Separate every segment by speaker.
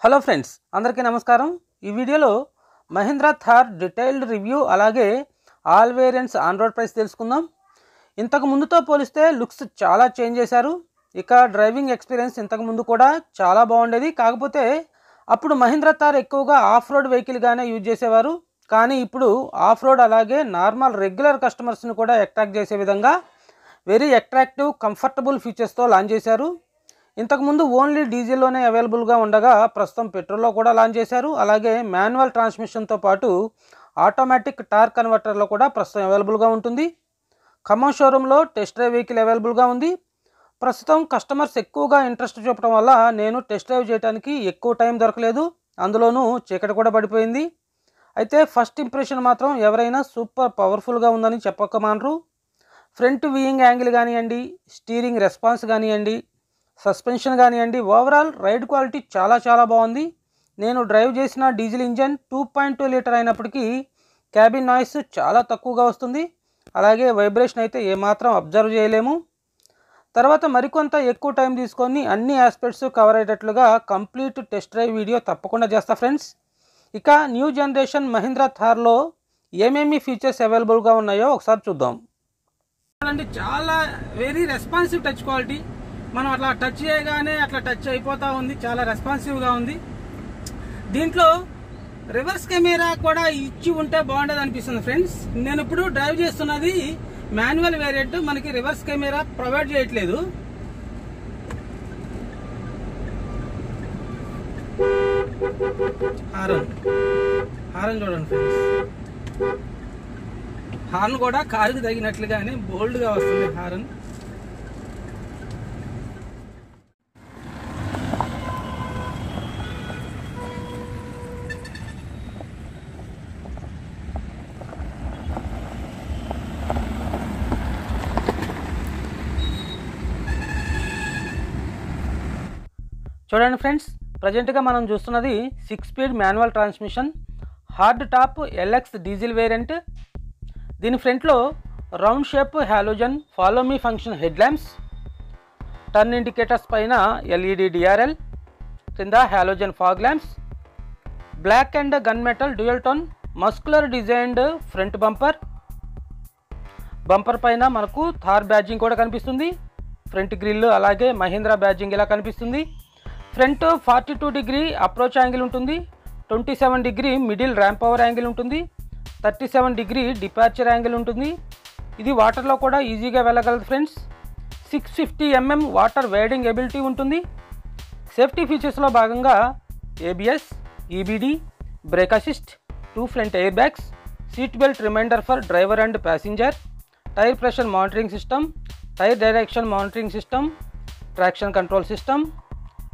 Speaker 1: Hello friends, అందరికీ నమస్కారం. ఈ వీడియోలో మహీంద్రా థార్ డీటెయిల్డ్ రివ్యూ అలాగే all variants on road price తెలుసుకుందాం. ఇంతకు ముందుతో పోలిస్తే లుక్స్ చాలా చేంజ్ చేశారు. ఇక డ్రైవింగ్ ఎక్స్పీరియన్స్ ఇంతకు ముందు కూడా చాలా బాగుండేది. కాకపోతే అప్పుడు మహీంద్రా థార్ ఎక్కువగా ఆఫ్ రోడ్ వెహికల్గానే యూజ్ చేసేవారు. కానీ ఇప్పుడు ఆఫ్ రోడ్ అలాగే నార్మల్ రెగ్యులర్ కస్టమర్స్ని కూడా అట్రాక్ట్ చేసే విధంగా వెరీ అట్రాక్టివ్ కంఫర్టబుల్ ఫీచర్స్తో లాంచ్ చేశారు. ఇంతకుముందు ఓన్లీ డీజిల్లోనే అవైలబుల్గా ఉండగా ప్రస్తుతం పెట్రోల్లో కూడా లాంచ్ చేశారు. అలాగే మాన్యువల్ ట్రాన్స్మిషన్తో పాటు ఆటోమేటిక్ టార్క్ కన్వర్టర్లో కూడా ప్రస్తుతం అవైలబుల్గా ఉంటుంది. ఖమ్మం షోరూంలో టెస్ట్ డ్రైవ్ వెహికల్ అవైలబుల్గా ఉంది. ప్రస్తుతం కస్టమర్స్ ఎక్కువగా ఇంట్రెస్ట్ చూపడం వల్ల నేను టెస్ట్ డ్రైవ్ చేయడానికి ఎక్కువ టైం దొరకలేదు. అందులోనూ చీకటి కూడా పడిపోయింది. అయితే ఫస్ట్ ఇంప్రెషన్ మాత్రం ఎవరైనా సూపర్ పవర్ఫుల్గా ఉందని చెప్పకమానరు. ఫ్రంట్ వ్యూయింగ్ యాంగిల్ కానివ్వండి, స్టీరింగ్ రెస్పాన్స్ కానివ్వండి, సస్పెన్షన్ కానివ్వండి, ఓవరాల్ రైడ్ క్వాలిటీ చాలా బాగుంది. నేను డ్రైవ్ చేసిన డీజిల్ ఇంజన్ 2.2 లీటర్ అయినప్పటికీ క్యాబిన్ నాయిస్ చాలా తక్కువగా వస్తుంది. అలాగే వైబ్రేషన్ అయితే ఏమాత్రం అబ్జర్వ్ చేయలేము. తర్వాత మరికొంత ఎక్కువ టైం తీసుకొని అన్ని ఆస్పెక్ట్స్ కవర్ అయ్యేటట్లుగా కంప్లీట్ టెస్ట్ డ్రైవ్ వీడియో తప్పకుండా చేస్తా ఫ్రెండ్స్. ఇక న్యూ జనరేషన్ మహీంద్రా థార్లో ఏమేమి ఫీచర్స్ అవైలబుల్గా ఉన్నాయో ఒకసారి చూద్దాం. చాలా వెరీ రెస్పాన్సివ్ టచ్ క్వాలిటీ. మనం అట్లా టచ్ చేయగానే అట్లా టచ్ అయిపోతూ ఉంది. చాలా రెస్పాన్సివ్గా ఉంది. దీంట్లో రివర్స్ కెమెరా కూడా ఇచ్చి ఉంటే బాగుండేది అనిపిస్తుంది ఫ్రెండ్స్. నేను ఇప్పుడు డ్రైవ్ చేస్తున్నది మాన్యువల్ వేరియంట్. మనకి రివర్స్ కెమెరా ప్రొవైడ్ చేయట్లేదు. హారన్ చూడండి ఫ్రెండ్స్. హార్న్ కూడా కారుకి తగినట్లుగానే బోల్డ్గా వస్తుంది హారన్. చూడండి ఫ్రెండ్స్, ప్రజెంట్గా మనం చూస్తున్నది 6 speed manual transmission hard top LX diesel variant. దీని ఫ్రంట్లో round shape halogen follow me function head lamps, turn indicators పైన ఎల్ఈడి డిఆర్ఎల్, కింద halogen fog lamps, black and gun metal dual tone muscular designed front bumper పైన మనకు Thar badging కూడా కనిపిస్తుంది. Front grill అలాగే Mahindra badging ఇలా కనిపిస్తుంది. ఫ్రంట్ 42 డిగ్రీ అప్రోచ్ యాంగిల్ ఉంటుంది. 27 degree middle ramp power angle ఉంటుంది. 37 డిగ్రీ డిపార్చర్ యాంగిల్ ఉంటుంది. ఇది వాటర్లో కూడా ఈజీగా వెళ్ళగలదు friends. 650 mm water wading ability ఉంటుంది. సేఫ్టీ ఫీచర్స్లో భాగంగా ABS, EBD, brake assist, 2 front air bags, seat belt reminder for driver and passenger, tyre pressure monitoring system, tyre direction monitoring system, traction control system,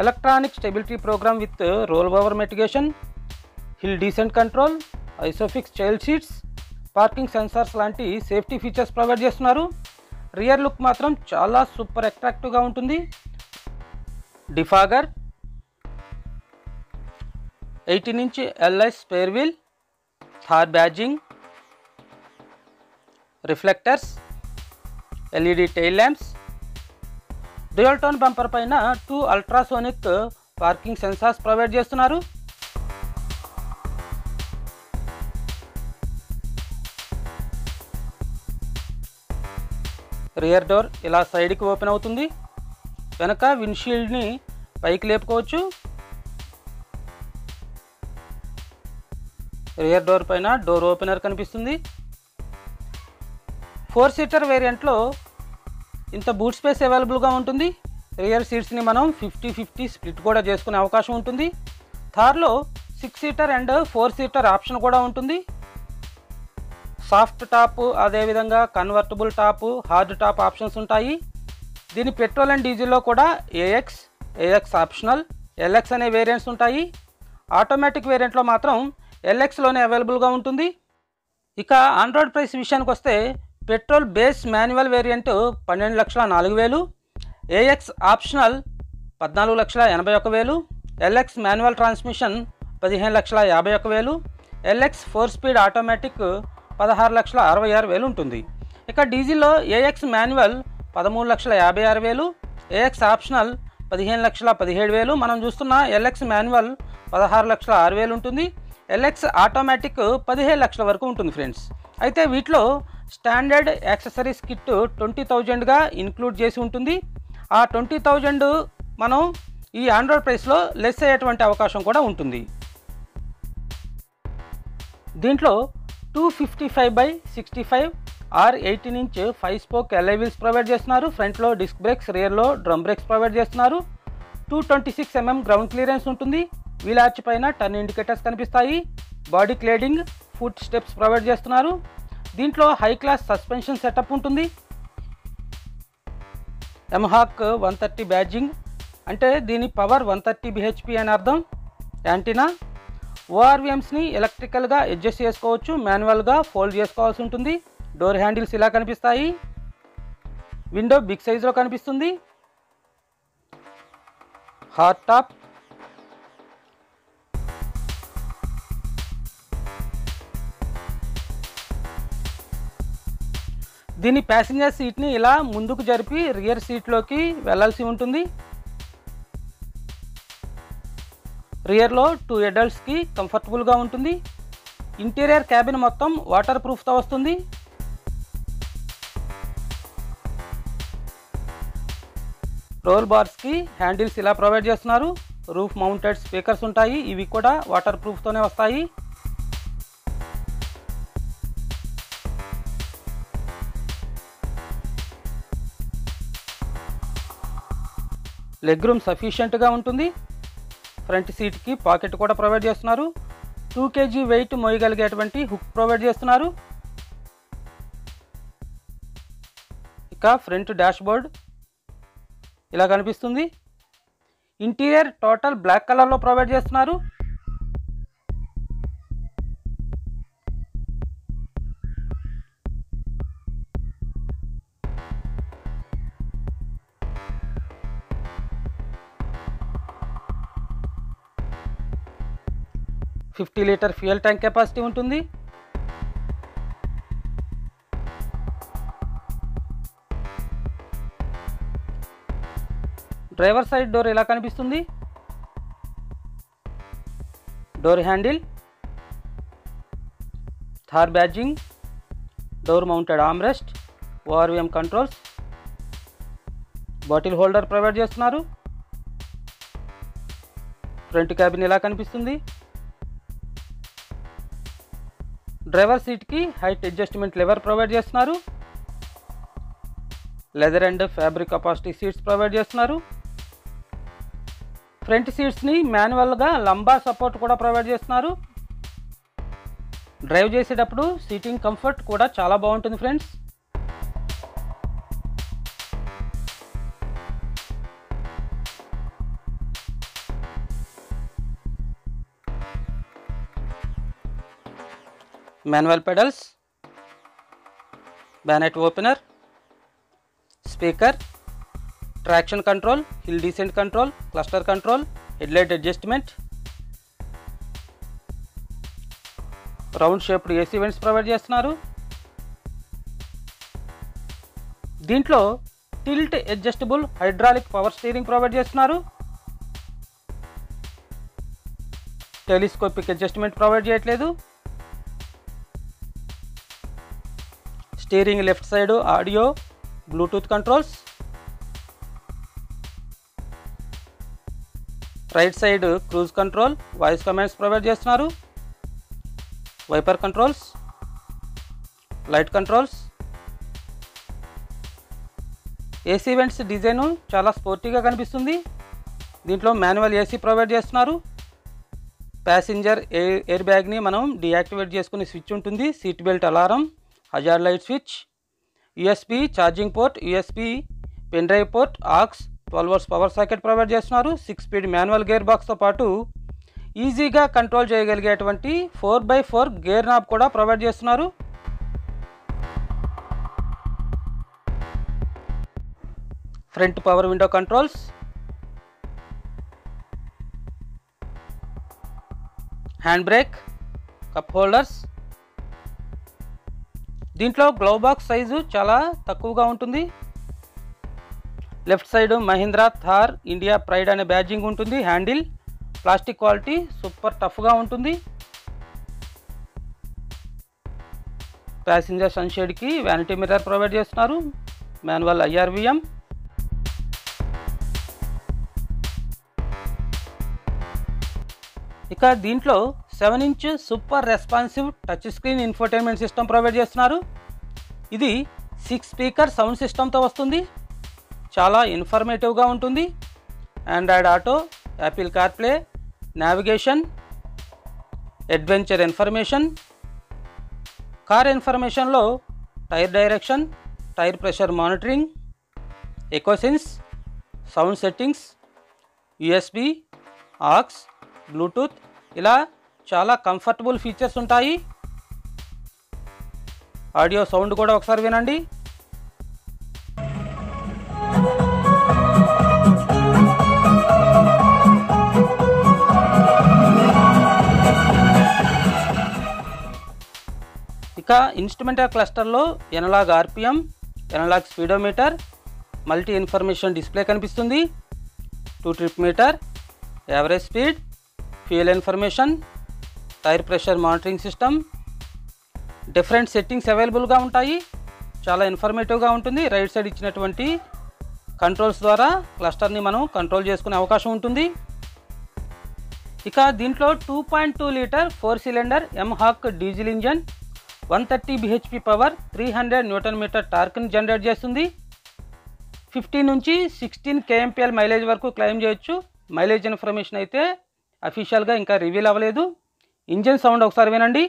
Speaker 1: electronic stability programme with roll over mitigation, hill descent control, isofix child seats, parking sensors లాంటి safety features provide చేస్తున్నారు. Rear look మాత్రం చాలా super అట్రాక్టివ్గా ఉంటుంది. Defogger, 18-inch LS spare wheel, Thar badging, reflectors, LED tail lamps, dual tone bumper పైన 2 ultrasonic parking sensors provide చేస్తున్నారు. Rear door ఇలా సైడ్కి ఓపెన్ అవుతుంది. వెనక విండ్షీల్డ్ని పైకి లేపుకోవచ్చు. రియర్ డోర్ పైన డోర్ ఓపెనర్ కనిపిస్తుంది. 4 సీటర్ వేరియంట్లో ఇంత బూట్ స్పేస్ అవైలబుల్గా ఉంటుంది. రియర్ సీట్స్ని మనం 50-50 స్ప్లిట్ కూడా చేసుకునే అవకాశం ఉంటుంది. థార్లో 6 సీటర్ అండ్ 4 సీటర్ ఆప్షన్ కూడా ఉంటుంది. సాఫ్ట్ టాప్ అదేవిధంగా convertible top, hard top options ఉంటాయి. దీని పెట్రోల్ అండ్ డీజిల్లో కూడా ఏఎక్స్ ఆప్షనల్, ఎల్ఎక్స్ అనే వేరియంట్స్ ఉంటాయి. ఆటోమేటిక్ వేరియంట్లో మాత్రం ఎల్ఎక్స్లోనే అవైలబుల్గా ఉంటుంది. ఇక ఆన్ రోడ్ ప్రైస్ విషయానికి వస్తే petrol base manual variant 12,04,000, AX optional 14,81,000, LX manual transmission 15,51,000, LX 4 speed automatic 16,66,000 ఉంటుంది. ఇక డీజిల్లో ఏఎక్స్ మాన్యువల్ 13,56,000, ఏఎక్స్ ఆప్షనల్ 15,17,000. మనం చూస్తున్న LX మాన్యువల్ 16,06,000 ఉంటుంది. LX ఆటోమేటిక్ 15 లక్షల వరకు ఉంటుంది ఫ్రెండ్స్. అయితే వీటిలో స్టాండర్డ్ యాక్సెసరీస్ కిట్ 20,000గా ఇన్క్లూడ్ చేసి ఉంటుంది. ఆ 20,000 మనం ఈ ఆండ్రాయిడ్ ప్రైస్లో లెస్ అయ్యేటువంటి అవకాశం కూడా ఉంటుంది. దీంట్లో 255/65 or 18 inch 5 spoke LI wheels provide చేస్తున్నారు. ఫ్రంట్లో డిస్క్ బ్రేక్స్, రియర్లో డ్రమ్ బ్రేక్స్ ప్రొవైడ్ చేస్తున్నారు. 226 mm గ్రౌండ్ క్లియరెన్స్ ఉంటుంది. వీల్ ఆర్చ్ పైన టర్న్ ఇండికేటర్స్ కనిపిస్తాయి. Body cladding, foot steps provide చేస్తున్నారు. దీంట్లో హై క్లాస్ సస్పెన్షన్ సెటప్ ఉంటుంది. యమహాక్ 130 బ్యాడ్జింగ్, అంటే దీని పవర్ 130 bhp అని అర్థం. యాంటీనా, ORVMస్ని ఎలక్ట్రికల్గా అడ్జస్ట్ చేసుకోవచ్చు, మాన్యువల్గా ఫోల్డ్ చేసుకోవాల్సి ఉంటుంది. డోర్ హ్యాండిల్స్ ఇలా కనిపిస్తాయి. విండో బిగ్ సైజులో కనిపిస్తుంది. హార్డ్ టాప్, దీని ప్యాసింజర్ సీట్ని ఇలా ముందుకు జరిపి రియర్ సీట్లోకి వెళ్ళాల్సి ఉంటుంది. రియర్లో 2 అడల్ట్స్కి కంఫర్టబుల్గా ఉంటుంది. ఇంటీరియర్ క్యాబిన్ మొత్తం వాటర్ ప్రూఫ్తో వస్తుంది. రోల్ బార్స్కి హ్యాండిల్స్ ఇలా ప్రొవైడ్ చేస్తున్నారు. రూఫ్ మౌంటెడ్ స్పీకర్స్ ఉంటాయి, ఇవి కూడా వాటర్ ప్రూఫ్తోనే వస్తాయి. లెగ్ రూమ్ సఫిషియెంట్గా ఉంటుంది. ఫ్రంట్ సీట్కి పాకెట్ కూడా ప్రొవైడ్ చేస్తున్నారు. 2 kg వెయిట్ మోయగలిగేటువంటి హుక్ ప్రొవైడ్ చేస్తున్నారు. ఇక ఫ్రంట్ డాష్ బోర్డ్ ఇలా కనిపిస్తుంది. ఇంటీరియర్ టోటల్ బ్లాక్ కలర్లో ప్రొవైడ్ చేస్తున్నారు. $50 లీటర్ ఫ్యూయల్ ట్యాంక్ కెపాసిటీ ఉంటుంది. డ్రైవర్ సైడ్ డోర్ ఇలా కనిపిస్తుంది. Door handle, Thar badging, door mounted armrest, ORVM controls, bottle holder provide చేస్తున్నారు. ఫ్రంట్ క్యాబిన్ ఇలా కనిపిస్తుంది. డ్రైవర్ సీట్కి హైట్ అడ్జస్ట్మెంట్ లెవర్ ప్రొవైడ్ చేస్తున్నారు. లెదర్ అండ్ ఫ్యాబ్రిక్ అపాసిటీ సీట్స్ ప్రొవైడ్ చేస్తున్నారు. ఫ్రంట్ సీట్స్ని మాన్యువల్గా లంబార్ సపోర్ట్ కూడా ప్రొవైడ్ చేస్తున్నారు. డ్రైవ్ చేసేటప్పుడు సీటింగ్ కంఫర్ట్ కూడా చాలా బాగుంటుంది friends. Manual pedals, bonnet opener, speaker, traction control, hill descent control, cluster control, headlight adjustment, round shaped AC vents provide చేస్తున్నారు. దీంట్లో tilt adjustable hydraulic power steering provide చేస్తున్నారు. Telescopic adjustment provide చేయట్లేదు. Steering left side audio, Bluetooth controls, right side cruise control, voice commands provide చేస్తున్నారు. Wiper controls, light controls. AC vents design చాలా స్పోర్టీగా కనిపిస్తుంది. దీంట్లో manual AC provide చేస్తున్నారు. Passenger air బ్యాగ్ని మనం డియాక్టివేట్ చేసుకునే స్విచ్ ఉంటుంది. Seat belt alarm, hazard light switch, USB charging port, USB pen drive port, aux, 12 volts power socket provide చేస్తున్నారు. 6 స్పీడ్ మాన్యువల్ గేర్ బాక్స్తో పాటు ఈజీగా కంట్రోల్ చేయగలిగేటువంటి 4x4 గేర్ నాబ్ కూడా ప్రొవైడ్ చేస్తున్నారు. Front power window controls, hand brake, cup holders. దీంట్లో glove box size చాలా తక్కువగా ఉంటుంది. Left side Mahindra Thar India pride అనే బ్యాడ్జింగ్ ఉంటుంది. హ్యాండిల్ ప్లాస్టిక్ క్వాలిటీ సూపర్ టఫ్గా ఉంటుంది. ప్యాసింజర్ సన్షేడ్కి వ్యానిటీ మిర్రర్ ప్రొవైడ్ చేస్తున్నారు. Manual IRVM. ఇక దీంట్లో 7-inch super responsive touch screen infotainment system provide చేస్తున్నారు. ఇది 6 స్పీకర్ సౌండ్ సిస్టమ్తో వస్తుంది. చాలా ఇన్ఫర్మేటివ్గా ఉంటుంది. Android auto, Apple CarPlay, navigation, adventure information, car ఇన్ఫర్మేషన్లో tyre direction, tyre pressure monitoring, EcoSense, sound settings, USB, AUX, Bluetooth ఇలా చాలా కంఫర్టబుల్ ఫీచర్స్ ఉంటాయి. ఆడియో సౌండ్ కూడా ఒకసారి వినండి. ఇక ఇన్స్ట్రుమెంటల్ క్లస్టర్లో analogue RPM, analogue speedometer, multi information display కనిపిస్తుంది. 2 trip meter, average speed, fuel information, tyre pressure monitoring system, different settings అవైలబుల్గా ఉంటాయి. చాలా ఇన్ఫర్మేటివ్గా ఉంటుంది. రైట్ సైడ్ ఇచ్చినటువంటి కంట్రోల్స్ ద్వారా క్లస్టర్ని మనం కంట్రోల్ చేసుకునే అవకాశం ఉంటుంది. ఇక దీంట్లో 2.2 litre 4 cylinder MHawk diesel engine 130 bhp power 300 Nm టార్క్ని జనరేట్ చేస్తుంది. 15 నుంచి 16 kmpl మైలేజ్ వరకు క్లెయిమ్ చేయొచ్చు. మైలేజ్ ఇన్ఫర్మేషన్ అయితే అఫీషియల్గా ఇంకా రివీల్ అవ్వలేదు. ఇంజన్ సౌండ్ ఒకసారి వినండి.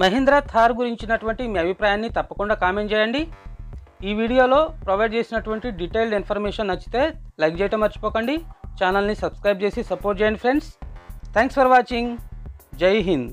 Speaker 1: మహీంద్రా థార్ గురించినటువంటి మీ అభిప్రాయాన్ని తప్పకుండా కామెంట్ చేయండి. ఈ వీడియోలో ప్రొవైడ్ చేసినటువంటి డీటెయిల్డ్ ఇన్ఫర్మేషన్ నచ్చితే లైక్ చేయటం మర్చిపోకండి. ఛానల్ని సబ్స్క్రైబ్ చేసి సపోర్ట్ చేయండి ఫ్రెండ్స్. Thanks for watching. జై హింద్.